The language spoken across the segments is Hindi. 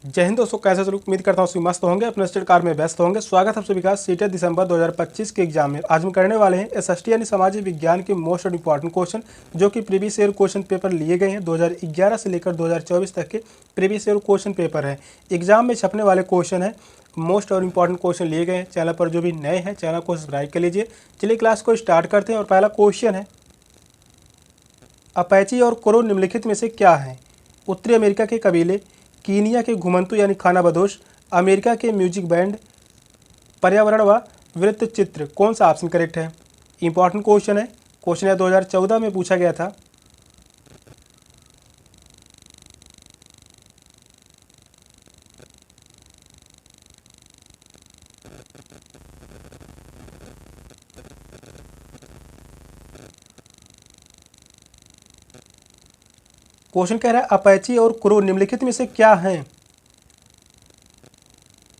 जय हिंद दोस्तों, कैसे लोग उम्मीद करता हूँ सभी मस्त होंगे, अपने स्टडी कार में व्यस्त होंगे। स्वागत है आप सभी का सीटेट दिसंबर 2025 के एग्जाम में। आज हम करने वाले हैं एसएसटी यानी सामाजिक विज्ञान के मोस्ट इंपॉर्टेंट क्वेश्चन, जो कि प्रीवियस ईयर क्वेश्चन पेपर लिए गए हैं 2011 से लेकर 2024 तक के प्रीवियस ईयर क्वेश्चन पेपर है। एग्जाम में छपने वाले क्वेश्चन है, मोस्ट और इंपॉर्टेंट क्वेश्चन लिए गए हैं। चैनल पर जो भी नए हैं चैनल को सब्सक्राइब कर लीजिए। चलिए क्लास को स्टार्ट करते हैं और पहला क्वेश्चन है, अपैची और क्रो निम्नलिखित में से क्या है? उत्तरी अमेरिका के कबीले, कीनिया के घुमंतु यानी खानाबदोश, अमेरिका के म्यूजिक बैंड, पर्यावरण व वृत्त चित्र। कौन सा ऑप्शन करेक्ट है? इंपॉर्टेंट क्वेश्चन है। क्वेश्चन है 2014 में पूछा गया था। क्वेश्चन कह रहा है अपैची और क्रो निम्नलिखित में से क्या हैं?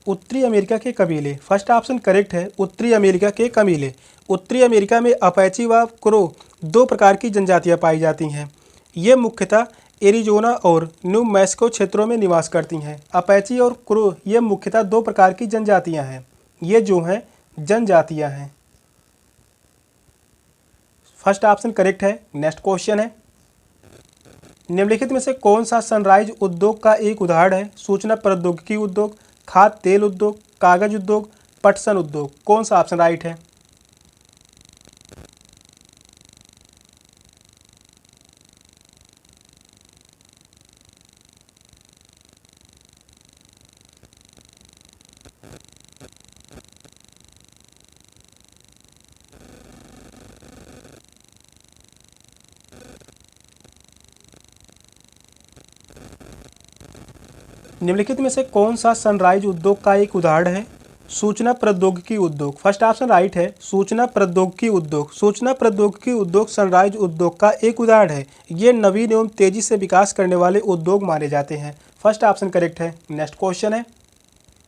उत्तरी अमेरिका के कबीले। फर्स्ट ऑप्शन करेक्ट है, उत्तरी अमेरिका के कबीले। उत्तरी अमेरिका में अपैची व क्रो दो प्रकार की जनजातियां पाई जाती हैं। ये मुख्यतः एरिजोना और न्यू मैक्सिको क्षेत्रों में निवास करती हैं। अपैची और क्रो ये मुख्यतः दो प्रकार की जनजातियां हैं। ये जो हैं जनजातियां हैं। फर्स्ट ऑप्शन करेक्ट है। नेक्स्ट क्वेश्चन है, निम्नलिखित में से कौन सा सनराइज उद्योग का एक उदाहरण है? सूचना प्रौद्योगिकी उद्योग, खाद्य तेल उद्योग, कागज उद्योग, पटसन उद्योग। कौन सा ऑप्शन राइट है? निम्नलिखित में से कौन सा सनराइज उद्योग का एक उदाहरण है? सूचना प्रौद्योगिकी उद्योग। फर्स्ट ऑप्शन राइट है, सूचना प्रौद्योगिकी उद्योग। सूचना प्रौद्योगिकी उद्योग सनराइज उद्योग का एक उदाहरण है। ये नवीन एवं तेजी से विकास करने वाले उद्योग माने जाते हैं। फर्स्ट ऑप्शन करेक्ट है। नेक्स्ट क्वेश्चन है,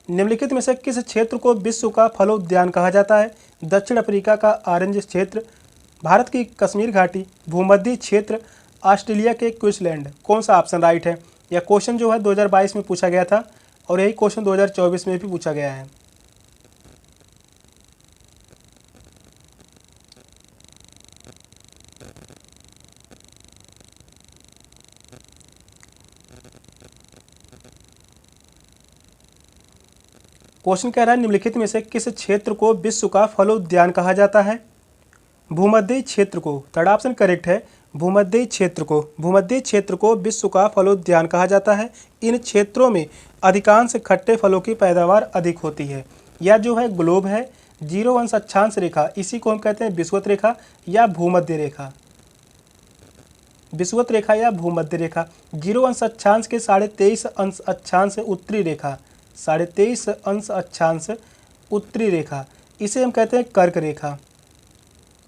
निम्नलिखित में से किस क्षेत्र को विश्व का फलोद्यान कहा जाता है? दक्षिण अफ्रीका का ऑरेंज क्षेत्र, भारत की कश्मीर घाटी, भूमध्य क्षेत्र, ऑस्ट्रेलिया के क्वींसलैंड। कौन सा ऑप्शन राइट है? यह क्वेश्चन जो है 2022 में पूछा गया था और यही क्वेश्चन 2024 में भी पूछा गया है। क्वेश्चन कह रहा है, निम्नलिखित में से किस क्षेत्र को विश्व का फलोद्यान कहा जाता है? भूमध्य क्षेत्र को। थर्ड ऑप्शन करेक्ट है, भूमध्य क्षेत्र को। भूमध्य क्षेत्र को विश्व का फलोद्यान कहा जाता है। इन क्षेत्रों में अधिकांश खट्टे फलों की पैदावार अधिक होती है। यह जो है ग्लोब है, 0 अंश अक्षांश रेखा, इसी को हम कहते हैं विषुवत रेखा या भूमध्य रेखा। विषुवत रेखा या भूमध्य रेखा। 0 अंश अक्षांश के 23.5 अंश अक्षांश उत्तरी रेखा, 23.5 अंश अक्षांश उत्तरी रेखा, इसे हम कहते हैं कर्क रेखा।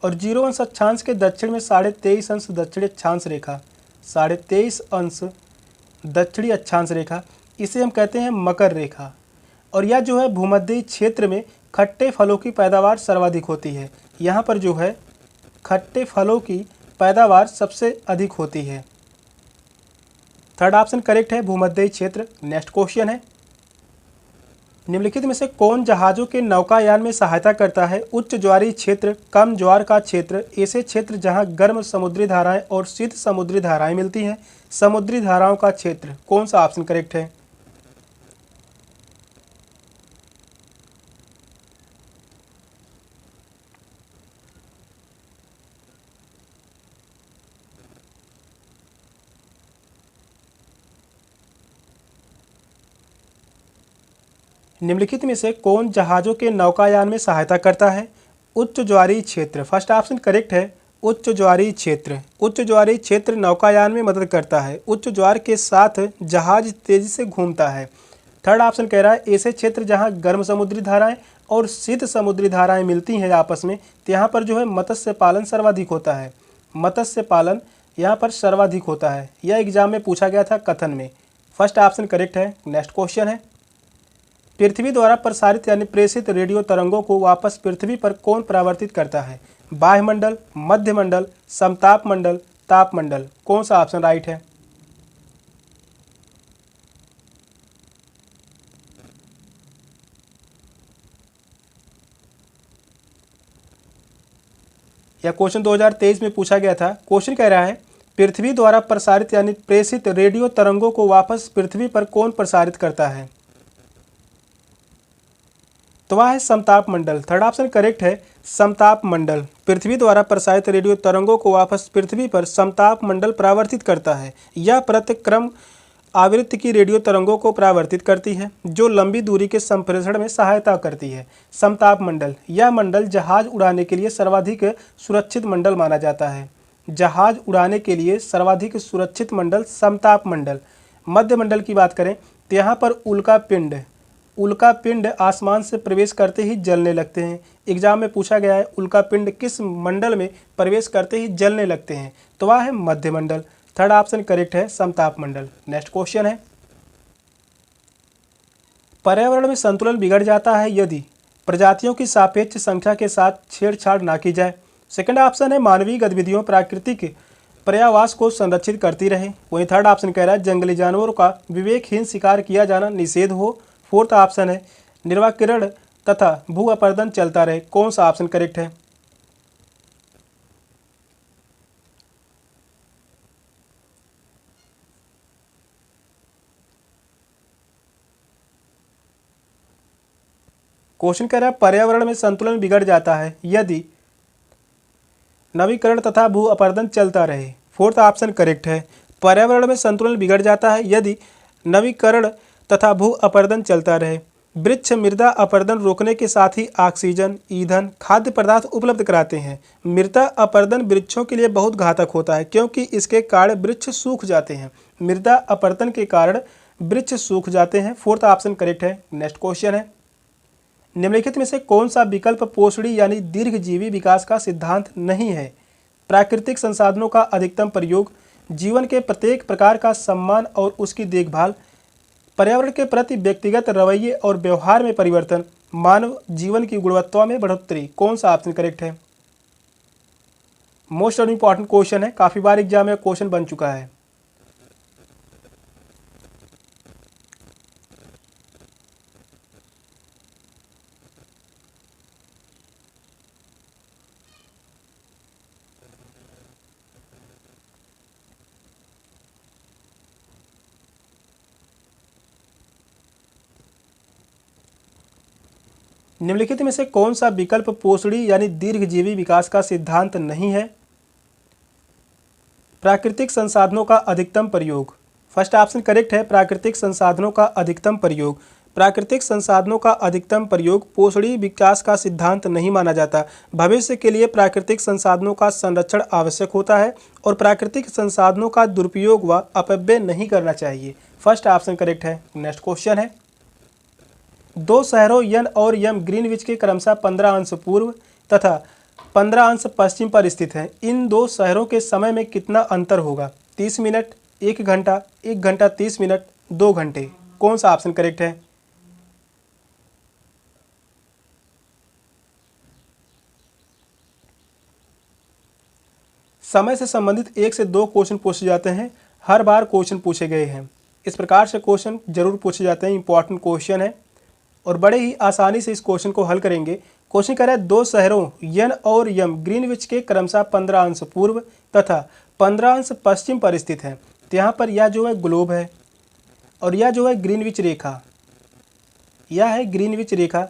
और 0 अंश अक्षांश के दक्षिण में 23.5 अंश दक्षिणी अक्षांश रेखा, 23.5 अंश दक्षिणी अक्षांश रेखा, इसे हम कहते हैं मकर रेखा। और यह जो है भूमध्य क्षेत्र में खट्टे फलों की पैदावार सर्वाधिक होती है। यहाँ पर जो है खट्टे फलों की पैदावार सबसे अधिक होती है। थर्ड ऑप्शन करेक्ट है, भूमध्य क्षेत्र। नेक्स्ट क्वेश्चन है, निम्नलिखित में से कौन जहाज़ों के नौकायान में सहायता करता है? उच्च ज्वारीय क्षेत्र, कम ज्वार का क्षेत्र, ऐसे क्षेत्र जहां गर्म समुद्री धाराएं और शीत समुद्री धाराएं मिलती हैं, समुद्री धाराओं का क्षेत्र। कौन सा ऑप्शन करेक्ट है? निम्नलिखित में से कौन जहाज़ों के नौकायान में सहायता करता है? उच्च ज्वारीय क्षेत्र। फर्स्ट ऑप्शन करेक्ट है, उच्च ज्वारीय क्षेत्र। उच्च ज्वारीय क्षेत्र नौकायान में मदद करता है। उच्च ज्वार के साथ जहाज तेजी से घूमता है। थर्ड ऑप्शन कह रहा है, ऐसे क्षेत्र जहां गर्म समुद्री धाराएं और शीत समुद्री धाराएं मिलती हैं आपस में, तो यहाँ पर जो है मत्स्य पालन सर्वाधिक होता है। मत्स्य पालन यहाँ पर सर्वाधिक होता है। यह एग्जाम में पूछा गया था कथन में। फर्स्ट ऑप्शन करेक्ट है। नेक्स्ट क्वेश्चन है, पृथ्वी द्वारा प्रसारित यानी प्रेषित रेडियो तरंगों को वापस पृथ्वी पर कौन परावर्तित करता है? बाह्यमंडल, मध्यमंडल, समताप मंडल, तापमंडल। कौन सा ऑप्शन राइट है? या क्वेश्चन 2023 में पूछा गया था। क्वेश्चन कह रहा है पृथ्वी द्वारा प्रसारित यानी प्रेषित रेडियो तरंगों को वापस पृथ्वी पर कौन प्रसारित करता है? तो वह है समताप मंडल। थर्ड ऑप्शन करेक्ट है, समताप मंडल। पृथ्वी द्वारा प्रसारित रेडियो तरंगों को वापस पृथ्वी पर समताप मंडल परावर्तित करता है। यह प्रतिक्रम आवृत्ति की रेडियो तरंगों को परावर्तित करती है जो लंबी दूरी के संप्रेषण में सहायता करती है। समताप मंडल, यह मंडल जहाज उड़ाने के लिए सर्वाधिक सुरक्षित मंडल माना जाता है। जहाज उड़ाने के लिए सर्वाधिक सुरक्षित मंडल समताप मंडल। मध्य मंडल की बात करें तो यहाँ पर उल्का पिंड आसमान से प्रवेश करते ही जलने लगते हैं। एग्जाम में पूछा गया है उल्का पिंड किस मंडल में प्रवेश करते ही जलने लगते हैं? तो वह है मध्य मंडल। थर्ड ऑप्शन करेक्ट है, समताप मंडल। नेक्स्ट क्वेश्चन है पर्यावरण में संतुलन बिगड़ जाता है यदि प्रजातियों की सापेक्ष संख्या के साथ छेड़छाड़ ना की जाए। सेकंड ऑप्शन है मानवीय गतिविधियों प्राकृतिक पर्यावास को संरक्षित करती रहे। वहीं थर्ड ऑप्शन कह रहा है जंगली जानवरों का विवेकहीन शिकार किया जाना निषेध हो। फोर्थ ऑप्शन है निर्वाकिरण तथा भू अपर्दन चलता रहे। कौन सा ऑप्शन करेक्ट है? क्वेश्चन कह रहा है पर्यावरण में संतुलन बिगड़ जाता है यदि नवीकरण तथा भू अपर्दन चलता रहे। फोर्थ ऑप्शन करेक्ट है, पर्यावरण में संतुलन बिगड़ जाता है यदि नवीकरण तथा भू अपर्दन चलता रहे। वृक्ष मृदा अपरदन रोकने के साथ ही ऑक्सीजन, ईंधन, खाद्य पदार्थ उपलब्ध कराते हैं। मृदा अपरदन वृक्षों के लिए बहुत घातक होता है क्योंकि इसके कारण वृक्ष सूख जाते हैं। मृदा अपरदन के कारण वृक्ष सूख जाते हैं। फोर्थ ऑप्शन करेक्ट है। नेक्स्ट क्वेश्चन है निम्नलिखित में से कौन सा विकल्प पोषणी यानी दीर्घजीवी विकास का सिद्धांत नहीं है? प्राकृतिक संसाधनों का अधिकतम प्रयोग, जीवन के प्रत्येक प्रकार का सम्मान और उसकी देखभाल, पर्यावरण के प्रति व्यक्तिगत रवैये और व्यवहार में परिवर्तन, मानव जीवन की गुणवत्ता में बढ़ोतरी। कौन सा ऑप्शन करेक्ट है? मोस्ट इंपॉर्टेंट क्वेश्चन है, काफी बार एग्जाम में क्वेश्चन बन चुका है। निम्नलिखित में से कौन सा विकल्प पोषणी यानी दीर्घजीवी विकास का सिद्धांत नहीं है? प्राकृतिक संसाधनों का अधिकतम प्रयोग। फर्स्ट ऑप्शन करेक्ट है, प्राकृतिक संसाधनों का अधिकतम प्रयोग। प्राकृतिक संसाधनों का अधिकतम प्रयोग पोषणी विकास का सिद्धांत नहीं माना जाता। भविष्य के लिए प्राकृतिक संसाधनों का संरक्षण आवश्यक होता है और प्राकृतिक संसाधनों का दुरुपयोग व अपव्यय नहीं करना चाहिए। फर्स्ट ऑप्शन करेक्ट है। नेक्स्ट क्वेश्चन है दो शहरों यन और यम ग्रीनविच के क्रमशः 15 अंश पूर्व तथा 15 अंश पश्चिम पर स्थित हैं। इन दो शहरों के समय में कितना अंतर होगा? 30 मिनट, 1 घंटा, 1 घंटा 30 मिनट, 2 घंटे। कौन सा ऑप्शन करेक्ट है? समय से संबंधित 1 से 2 क्वेश्चन पूछे जाते हैं। हर बार क्वेश्चन पूछे गए हैं। इस प्रकार से क्वेश्चन जरूर पूछे जाते हैं, इंपॉर्टेंट क्वेश्चन है और बड़े ही आसानी से इस क्वेश्चन को हल करेंगे। क्वेश्चन कह रहा है दो शहरों यन और यम ग्रीनविच के क्रमशः 15 अंश पूर्व तथा 15 अंश पश्चिम पर स्थित है। तो यहाँ पर यह जो है ग्लोब है और यह जो है ग्रीनविच रेखा, यह है ग्रीनविच रेखा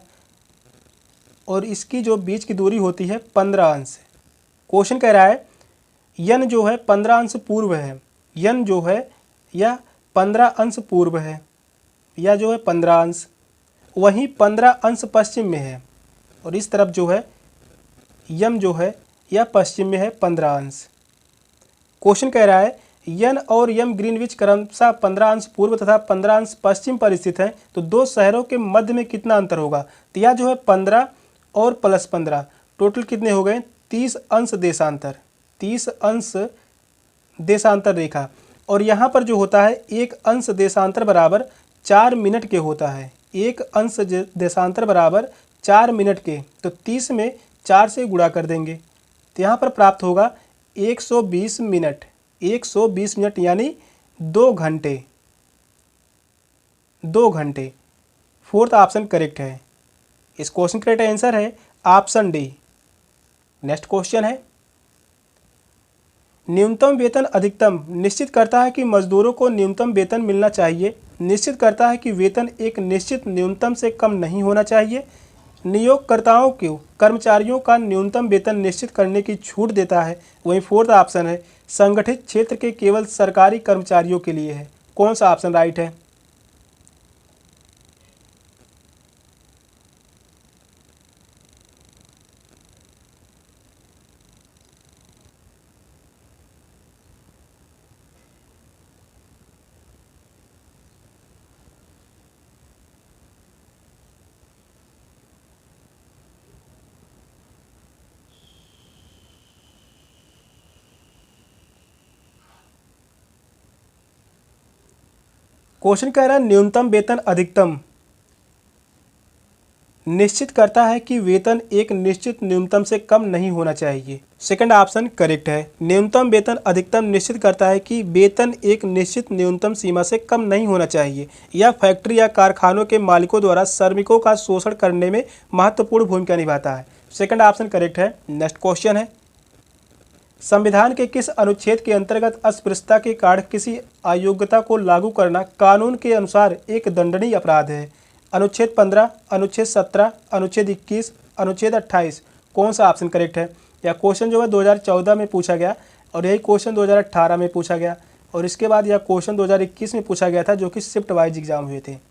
और इसकी जो बीच की दूरी होती है 15 अंश। क्वेश्चन कह रहा है यन जो है 15 अंश पूर्व है, यन जो है यह 15 अंश पूर्व है, यह जो है 15 अंश, वहीं 15 अंश पश्चिम में है और इस तरफ जो है यम जो है यह पश्चिम में है 15 अंश। क्वेश्चन कह रहा है यन और यम ग्रीनविच क्रमशः 15 अंश पूर्व तथा 15 अंश पश्चिम पर स्थित है, तो दो शहरों के मध्य में कितना अंतर होगा? तो यह जो है 15 और प्लस 15 टोटल कितने हो गए? 30 अंश देशांतर, 30 अंश देशांतर रेखा। और यहाँ पर जो होता है 1 अंश देशांतर बराबर 4 मिनट के होता है। 1 अंश देशांतर बराबर 4 मिनट के, तो 30 में 4 से गुणा कर देंगे तो यहाँ पर प्राप्त होगा 120 मिनट, 120 मिनट यानी 2 घंटे, 2 घंटे। फोर्थ ऑप्शन करेक्ट है। इस क्वेश्चन का करेक्ट आंसर है ऑप्शन डी। नेक्स्ट क्वेश्चन है न्यूनतम वेतन अधिकतम निश्चित करता है कि मजदूरों को न्यूनतम वेतन मिलना चाहिए। निश्चित करता है कि वेतन एक निश्चित न्यूनतम से कम नहीं होना चाहिए। नियोगकर्ताओं को कर्मचारियों का न्यूनतम वेतन निश्चित करने की छूट देता है। वहीं फोर्थ ऑप्शन है संगठित क्षेत्र के केवल सरकारी कर्मचारियों के लिए है। कौन सा ऑप्शन राइट है? क्वेश्चन कह रहा है न्यूनतम वेतन अधिकतम निश्चित करता है कि वेतन एक निश्चित न्यूनतम से कम नहीं होना चाहिए। सेकंड ऑप्शन करेक्ट है। न्यूनतम वेतन अधिकतम निश्चित करता है कि वेतन एक निश्चित न्यूनतम सीमा से कम नहीं होना चाहिए। यह फैक्ट्री या कारखानों के मालिकों द्वारा श्रमिकों का शोषण करने में महत्वपूर्ण भूमिका निभाता है। सेकंड ऑप्शन करेक्ट है। नेक्स्ट क्वेश्चन है संविधान के किस अनुच्छेद के अंतर्गत अस्पृश्यता के कारण किसी अयोग्यता को लागू करना कानून के अनुसार एक दंडनीय अपराध है? अनुच्छेद 15, अनुच्छेद 17, अनुच्छेद 21, अनुच्छेद 28। कौन सा ऑप्शन करेक्ट है? यह क्वेश्चन जो है 2014 में पूछा गया और यही क्वेश्चन 2018 में पूछा गया और इसके बाद यह क्वेश्चन 2021 में पूछा गया था जो कि शिफ्ट वाइज एग्जाम हुए थे।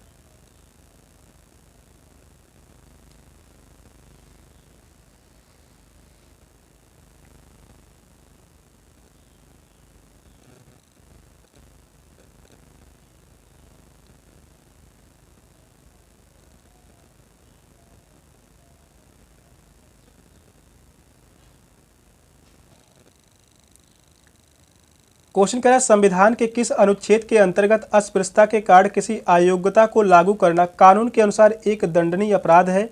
क्वेश्चन कह रहा है संविधान के किस अनुच्छेद के अंतर्गत अस्पृश्यता के कारण किसी अयोग्यता को लागू करना कानून के अनुसार एक दंडनीय अपराध है?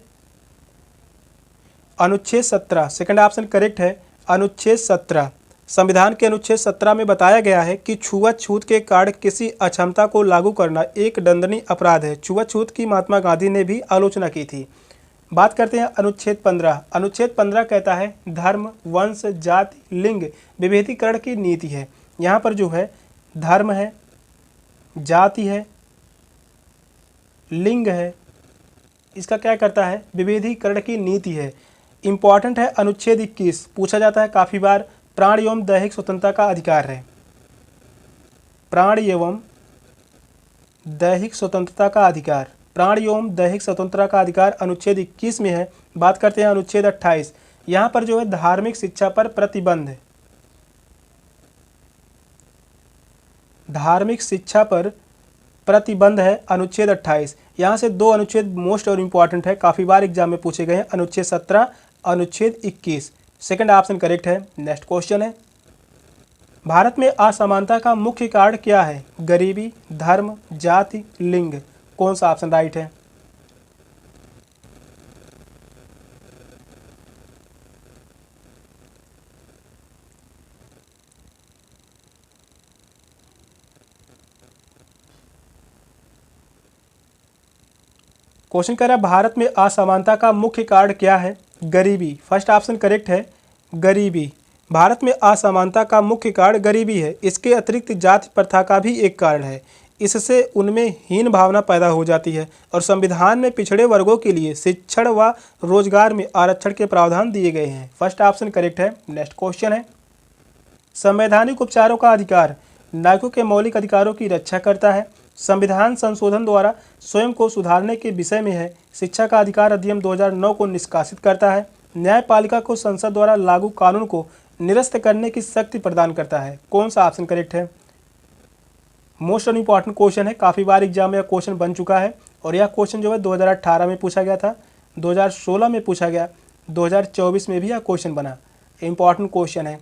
अनुच्छेद 17। सेकंड ऑप्शन करेक्ट है। अनुच्छेद 17 संविधान के अनुच्छेद 17 में बताया गया है कि छुआछूत के कारण किसी अक्षमता को लागू करना एक दंडनीय अपराध है। छुआछूत की महात्मा गांधी ने भी आलोचना की थी। बात करते हैं अनुच्छेद 15। अनुच्छेद 15 कहता है धर्म, वंश, जाति, लिंग विभेदीकरण की नीति है। यहाँ पर जो है धर्म है, जाति है, लिंग है, इसका क्या करता है? विभेदीकरण की नीति है। इंपॉर्टेंट है अनुच्छेद 21 पूछा जाता है काफ़ी बार। प्राण एवं दैहिक स्वतंत्रता का अधिकार है। प्राण एवं दैहिक स्वतंत्रता का अधिकार, प्राण एवं दैहिक स्वतंत्रता का अधिकार अनुच्छेद 21 में है। बात करते हैं अनुच्छेद 28। यहाँ पर जो है धार्मिक शिक्षा पर प्रतिबंध है। धार्मिक शिक्षा पर प्रतिबंध है अनुच्छेद 28। यहाँ से दो अनुच्छेद मोस्ट और इम्पॉर्टेंट है, काफ़ी बार एग्जाम में पूछे गए हैं। अनुच्छेद 17, अनुच्छेद 21। सेकंड ऑप्शन करेक्ट है। नेक्स्ट क्वेश्चन है भारत में असमानता का मुख्य कारण क्या है? गरीबी, धर्म, जाति, लिंग। कौन सा ऑप्शन राइट है? क्वेश्चन कह रहा है भारत में असमानता का मुख्य कारण क्या है? गरीबी। फर्स्ट ऑप्शन करेक्ट है, गरीबी। भारत में असमानता का मुख्य कारण गरीबी है। इसके अतिरिक्त जाति प्रथा का भी एक कारण है। इससे उनमें हीन भावना पैदा हो जाती है और संविधान में पिछड़े वर्गों के लिए शिक्षण व रोजगार में आरक्षण के प्रावधान दिए गए हैं। फर्स्ट ऑप्शन करेक्ट है। नेक्स्ट क्वेश्चन है संवैधानिक उपचारों का अधिकार नागरिकों के मौलिक अधिकारों की रक्षा करता है। संविधान संशोधन द्वारा स्वयं को सुधारने के विषय में है। शिक्षा का अधिकार अधिनियम 2009 को निष्कासित करता है। न्यायपालिका को संसद द्वारा लागू कानून को निरस्त करने की शक्ति प्रदान करता है। कौन सा ऑप्शन करेक्ट है? मोस्ट इम्पॉर्टेंट क्वेश्चन है, काफ़ी बार एग्जाम में यह क्वेश्चन बन चुका है और यह क्वेश्चन जो है 2018 में पूछा गया था, 2016 में पूछा गया, 2024 में भी यह क्वेश्चन बना। इम्पॉर्टेंट क्वेश्चन है।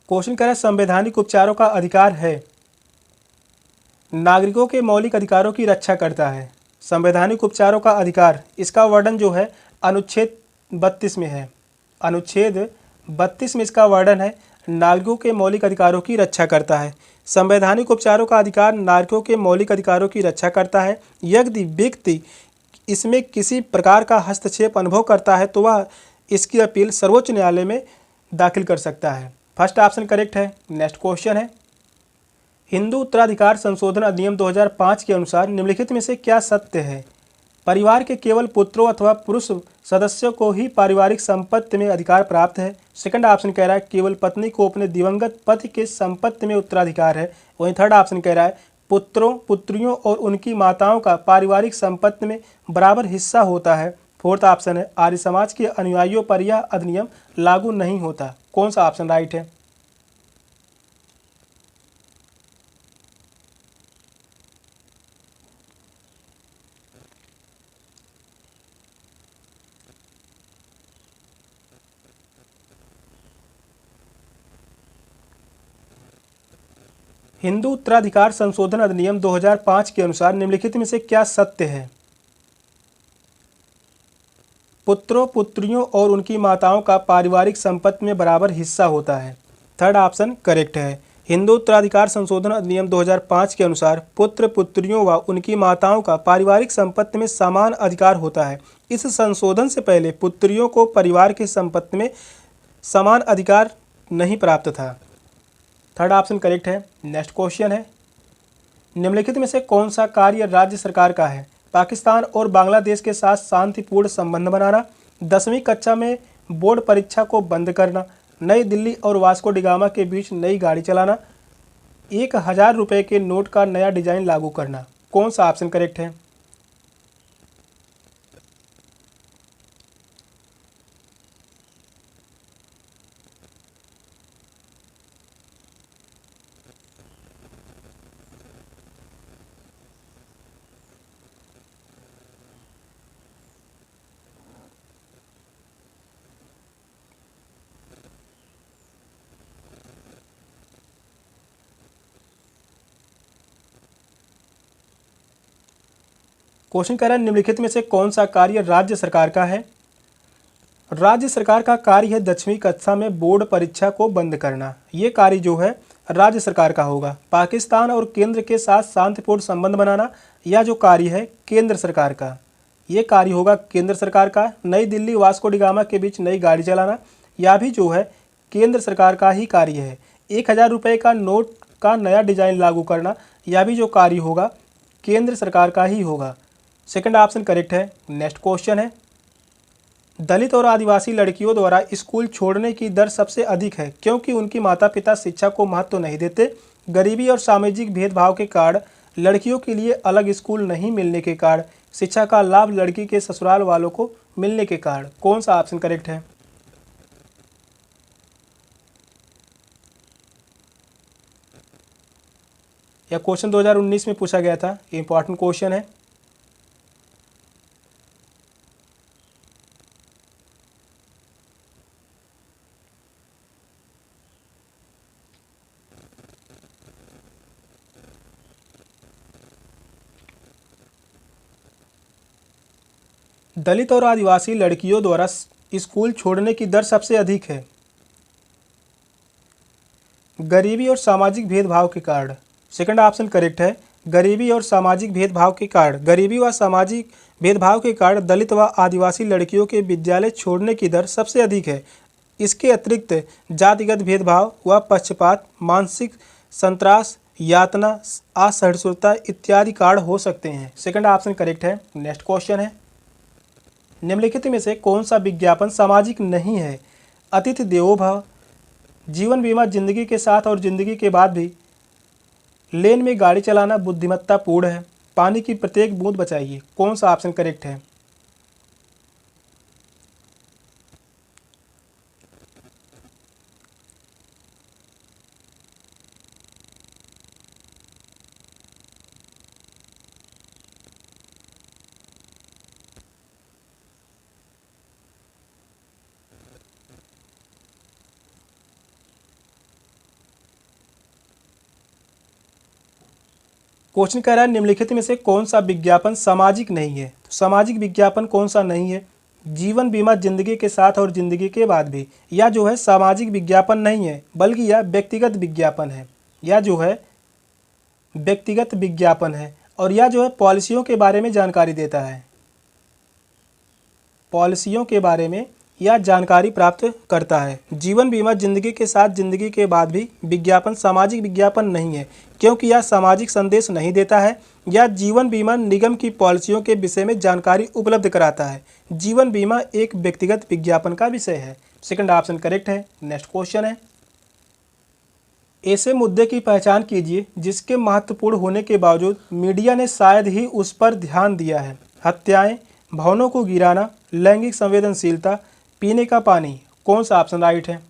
क्वेश्चन कह रहा है संवैधानिक उपचारों का अधिकार है। नागरिकों के मौलिक अधिकारों की रक्षा करता है। संवैधानिक उपचारों का अधिकार, इसका वर्णन जो है अनुच्छेद 32 में है। अनुच्छेद 32 में इसका वर्णन है, नागरिकों के मौलिक अधिकारों की रक्षा करता है। संवैधानिक उपचारों का अधिकार नागरिकों के मौलिक अधिकारों की रक्षा करता है। यदि व्यक्ति इसमें किसी प्रकार का हस्तक्षेप अनुभव करता है तो वह इसकी अपील सर्वोच्च न्यायालय में दाखिल कर सकता है। फर्स्ट ऑप्शन करेक्ट है। नेक्स्ट क्वेश्चन है, हिंदू उत्तराधिकार संशोधन अधिनियम 2005 के अनुसार निम्नलिखित में से क्या सत्य है? परिवार के केवल पुत्रों अथवा पुरुष सदस्यों को ही पारिवारिक संपत्ति में अधिकार प्राप्त है। सेकंड ऑप्शन कह रहा है केवल पत्नी को अपने दिवंगत पति के संपत्ति में उत्तराधिकार है। वहीं थर्ड ऑप्शन कह रहा है पुत्रों, पुत्रियों और उनकी माताओं का पारिवारिक संपत्ति में बराबर हिस्सा होता है। फोर्थ ऑप्शन है आर्य समाज के अनुयायियों पर यह अधिनियम लागू नहीं होता। कौन सा ऑप्शन राइट है? हिंदू उत्तराधिकार संशोधन अधिनियम 2005 के अनुसार निम्नलिखित में से क्या सत्य है? पुत्रों, पुत्रियों और उनकी माताओं का पारिवारिक संपत्ति में बराबर हिस्सा होता है। थर्ड ऑप्शन करेक्ट है। हिंदू उत्तराधिकार संशोधन अधिनियम 2005 के अनुसार पुत्र, पुत्रियों व उनकी माताओं का पारिवारिक संपत्ति में समान अधिकार होता है। इस संशोधन से पहले पुत्रियों को परिवार की संपत्ति में समान अधिकार नहीं प्राप्त था। थर्ड ऑप्शन करेक्ट है। नेक्स्ट क्वेश्चन है, निम्नलिखित में से कौन सा कार्य राज्य सरकार का है? पाकिस्तान और बांग्लादेश के साथ शांतिपूर्ण संबंध बनाना, 10वीं कक्षा में बोर्ड परीक्षा को बंद करना, नई दिल्ली और वास्को डिगामा के बीच नई गाड़ी चलाना, 1000 रुपये के नोट का नया डिजाइन लागू करना। कौन सा ऑप्शन करेक्ट है? क्वेश्चन कह रहा है निम्नलिखित में से कौन सा कार्य राज्य सरकार का है? राज्य सरकार का कार्य है 10वीं कक्षा में बोर्ड परीक्षा को बंद करना। ये कार्य जो है राज्य सरकार का होगा। पाकिस्तान और केंद्र के साथ शांतिपूर्ण संबंध बनाना, यह जो कार्य है केंद्र सरकार का, ये कार्य होगा केंद्र सरकार का। नई दिल्ली वास्को डिगामा के बीच नई गाड़ी चलाना, यह भी जो है केंद्र सरकार का ही कार्य है। 1000 रुपये का नोट का नया डिजाइन लागू करना, यह भी जो कार्य होगा केंद्र सरकार का ही होगा। सेकंड ऑप्शन करेक्ट है। नेक्स्ट क्वेश्चन है, दलित और आदिवासी लड़कियों द्वारा स्कूल छोड़ने की दर सबसे अधिक है क्योंकि उनकी माता पिता शिक्षा को महत्व नहीं देते, गरीबी और सामाजिक भेदभाव के कारण, लड़कियों के लिए अलग स्कूल नहीं मिलने के कारण, शिक्षा का लाभ लड़की के ससुराल वालों को मिलने के कारण। कौन सा ऑप्शन करेक्ट है? यह क्वेश्चन 2019 में पूछा गया था, इंपॉर्टेंट क्वेश्चन है। दलित और आदिवासी लड़कियों द्वारा स्कूल छोड़ने की दर सबसे अधिक है गरीबी और सामाजिक भेदभाव के कारण। सेकंड ऑप्शन करेक्ट है। गरीबी और सामाजिक भेदभाव के कारण, गरीबी व सामाजिक भेदभाव के कारण दलित व आदिवासी लड़कियों के विद्यालय छोड़ने की दर सबसे अधिक है। इसके अतिरिक्त जातिगत भेदभाव व पक्षपात, मानसिक संत्रास, यातना, असहिष्णुता इत्यादि कारण हो सकते हैं। सेकंड ऑप्शन करेक्ट है। नेक्स्ट क्वेश्चन है, निम्नलिखित में से कौन सा विज्ञापन सामाजिक नहीं है? अतिथि देवो भव, जीवन बीमा जिंदगी के साथ और जिंदगी के बाद भी, लेन में गाड़ी चलाना बुद्धिमत्तापूर्ण है, पानी की प्रत्येक बूंद बचाइए। कौन सा ऑप्शन करेक्ट है? क्वेश्चन कह रहा है निम्नलिखित में से कौन सा विज्ञापन सामाजिक नहीं है। तो सामाजिक विज्ञापन कौन सा नहीं है। जीवन बीमा जिंदगी के साथ और जिंदगी के बाद भी, या जो है सामाजिक विज्ञापन नहीं है बल्कि यह व्यक्तिगत विज्ञापन है, या जो है व्यक्तिगत विज्ञापन है, और यह जो है पॉलिसियों के बारे में जानकारी देता है, पॉलिसियों के बारे में यह जानकारी प्राप्त करता है। जीवन बीमा जिंदगी के साथ जिंदगी के बाद भी विज्ञापन सामाजिक विज्ञापन नहीं है, क्योंकि यह सामाजिक संदेश नहीं देता है। यह जीवन बीमा निगम की पॉलिसियों के विषय में जानकारी उपलब्ध कराता है। जीवन बीमा एक व्यक्तिगत विज्ञापन का विषय है। सेकंड ऑप्शन करेक्ट है। नेक्स्ट क्वेश्चन है, ऐसे मुद्दे की पहचान कीजिए जिसके महत्वपूर्ण होने के बावजूद मीडिया ने शायद ही उस पर ध्यान दिया है। हत्याएं, भवनों को गिराना, लैंगिक संवेदनशीलता, पीने का पानी। कौन सा ऑप्शन राइट है।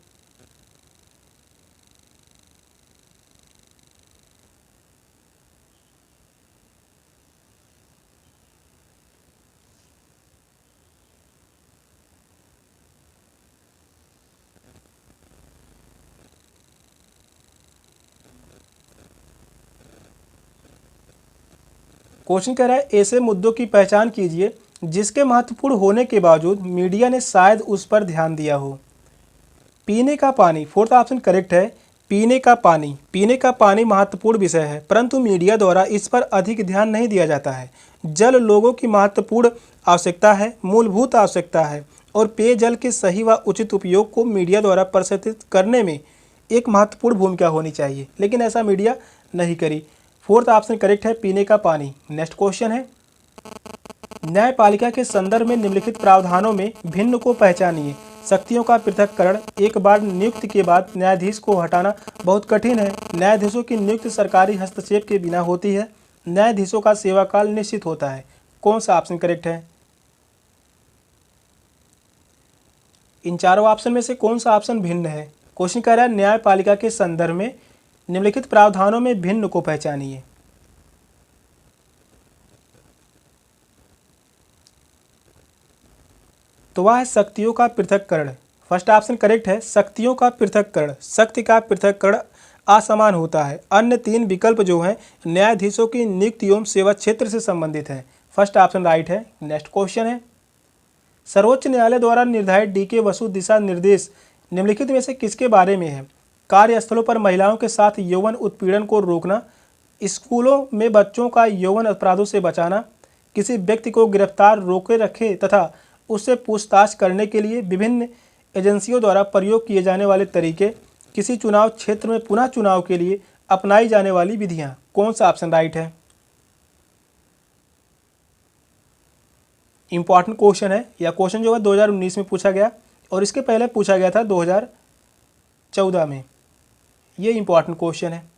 क्वेश्चन कह रहा है ऐसे मुद्दों की पहचान कीजिए जिसके महत्वपूर्ण होने के बावजूद मीडिया ने शायद उस पर ध्यान दिया हो। पीने का पानी, फोर्थ ऑप्शन करेक्ट है। पीने का पानी महत्वपूर्ण विषय है, परंतु मीडिया द्वारा इस पर अधिक ध्यान नहीं दिया जाता है। जल लोगों की महत्वपूर्ण आवश्यकता है, मूलभूत आवश्यकता है, और पेयजल के सही व उचित उपयोग को मीडिया द्वारा प्रसारित करने में एक महत्वपूर्ण भूमिका होनी चाहिए, लेकिन ऐसा मीडिया नहीं करी। फोर्थ ऑप्शन करेक्ट है, पीने का पानी। नेक्स्ट क्वेश्चन है, न्यायपालिका के संदर्भ में निम्नलिखित प्रावधानों में भिन्न को पहचानिए। शक्तियों का पृथक्करण, एक बार नियुक्ति के बाद न्यायाधीश को हटाना बहुत कठिन है। न्यायाधीशों की नियुक्ति सरकारी हस्तक्षेप के बिना होती है। न्यायाधीशों का सेवाकाल निश्चित होता है। कौन सा ऑप्शन करेक्ट है। इन चारों ऑप्शन में से कौन सा ऑप्शन भिन्न है। क्वेश्चन कह रहा है न्यायपालिका के संदर्भ में निम्नलिखित प्रावधानों में भिन्न को पहचानिए। तो वह है शक्तियों का पृथक्करण। फर्स्ट ऑप्शन करेक्ट है, शक्तियों का पृथक्करण। शक्ति का पृथक्करण असमान होता है। अन्य तीन विकल्प जो हैं न्यायाधीशों की नियुक्ति एवं सेवा क्षेत्र से संबंधित है। फर्स्ट ऑप्शन राइट है। नेक्स्ट क्वेश्चन है, सर्वोच्च न्यायालय द्वारा निर्धारित डीके वसु दिशा निर्देश निम्नलिखित में से किसके बारे में है। कार्यस्थलों पर महिलाओं के साथ यौन उत्पीड़न को रोकना, स्कूलों में बच्चों का यौन अपराधों से बचाना, किसी व्यक्ति को गिरफ्तार रोके रखे तथा उससे पूछताछ करने के लिए विभिन्न एजेंसियों द्वारा प्रयोग किए जाने वाले तरीके, किसी चुनाव क्षेत्र में पुनः चुनाव के लिए अपनाई जाने वाली विधियां। कौन सा ऑप्शन राइट है। इंपॉर्टेंट क्वेश्चन है। यह क्वेश्चन जो है 2019 में पूछा गया और इसके पहले पूछा गया था 2014 में। ये इंपॉर्टेंट क्वेश्चन है।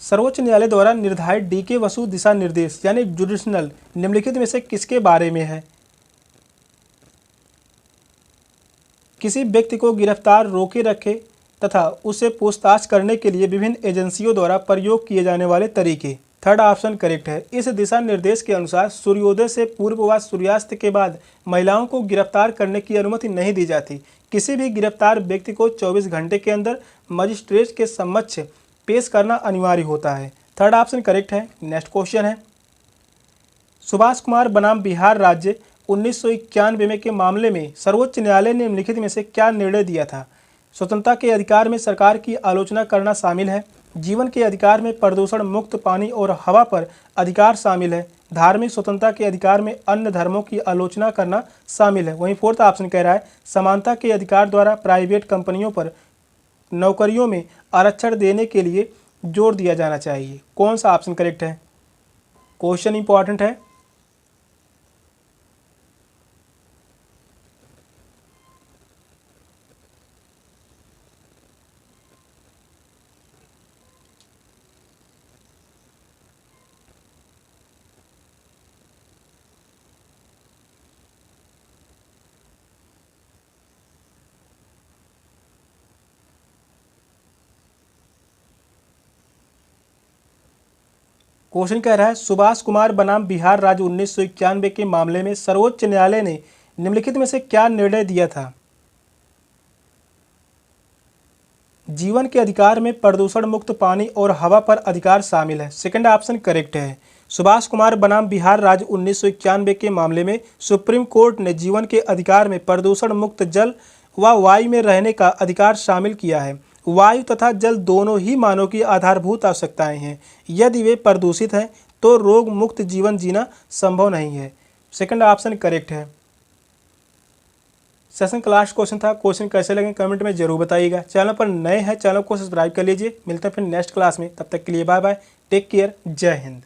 सर्वोच्च न्यायालय द्वारा निर्धारित डीके वसु दिशा निर्देश यानी जुडिशनल निम्नलिखित में से किसके बारे में है। किसी व्यक्ति को गिरफ्तार रोके रखे तथा उससे पूछताछ करने के लिए विभिन्न एजेंसियों द्वारा प्रयोग किए जाने वाले तरीके। थर्ड ऑप्शन करेक्ट है। इस दिशा निर्देश के अनुसार सूर्योदय से पूर्व व सूर्यास्त के बाद महिलाओं को गिरफ्तार करने की अनुमति नहीं दी जाती। किसी भी गिरफ्तार व्यक्ति को 24 घंटे के अंदर मजिस्ट्रेट के समक्ष पेश करना अनिवार्य होता है। थर्ड ऑप्शन करेक्ट है। नेक्स्ट क्वेश्चन है, सुभाष कुमार बनाम बिहार राज्य 1991 में के मामले में सर्वोच्च न्यायालय ने निम्नलिखित में से क्या निर्णय दिया था। स्वतंत्रता के अधिकार में सरकार की आलोचना करना शामिल है। जीवन के अधिकार में प्रदूषण मुक्त पानी और हवा पर अधिकार शामिल है। धार्मिक स्वतंत्रता के अधिकार में अन्य धर्मों की आलोचना करना शामिल है। वहीं फोर्थ ऑप्शन कह रहा है समानता के अधिकार द्वारा प्राइवेट कंपनियों पर नौकरियों में आरक्षण देने के लिए जोर दिया जाना चाहिए। कौन सा ऑप्शन करेक्ट है। क्वेश्चन इंपॉर्टेंट है। क्वेश्चन कह रहा है सुभाष कुमार बनाम बिहार राज्य 1991 के मामले में सर्वोच्च न्यायालय ने निम्नलिखित में से क्या निर्णय दिया था। जीवन के अधिकार में प्रदूषण मुक्त पानी और हवा पर अधिकार शामिल है। सेकंड ऑप्शन करेक्ट है। सुभाष कुमार बनाम बिहार राज्य 1991 के मामले में सुप्रीम कोर्ट ने जीवन के अधिकार में प्रदूषण मुक्त जल व वायु में रहने का अधिकार शामिल किया है। वायु तथा जल दोनों ही मानव की आधारभूत आवश्यकताएं हैं। यदि वे प्रदूषित हैं तो रोग मुक्त जीवन जीना संभव नहीं है। सेकंड ऑप्शन करेक्ट है। सेशन का लास्ट क्वेश्चन था। क्वेश्चन कैसे लगे कमेंट में जरूर बताइएगा। चैनल पर नए हैं, चैनल को सब्सक्राइब कर लीजिए। मिलते हैं फिर नेक्स्ट क्लास में, तब तक के लिए बाय बाय, टेक केयर, जय हिंद।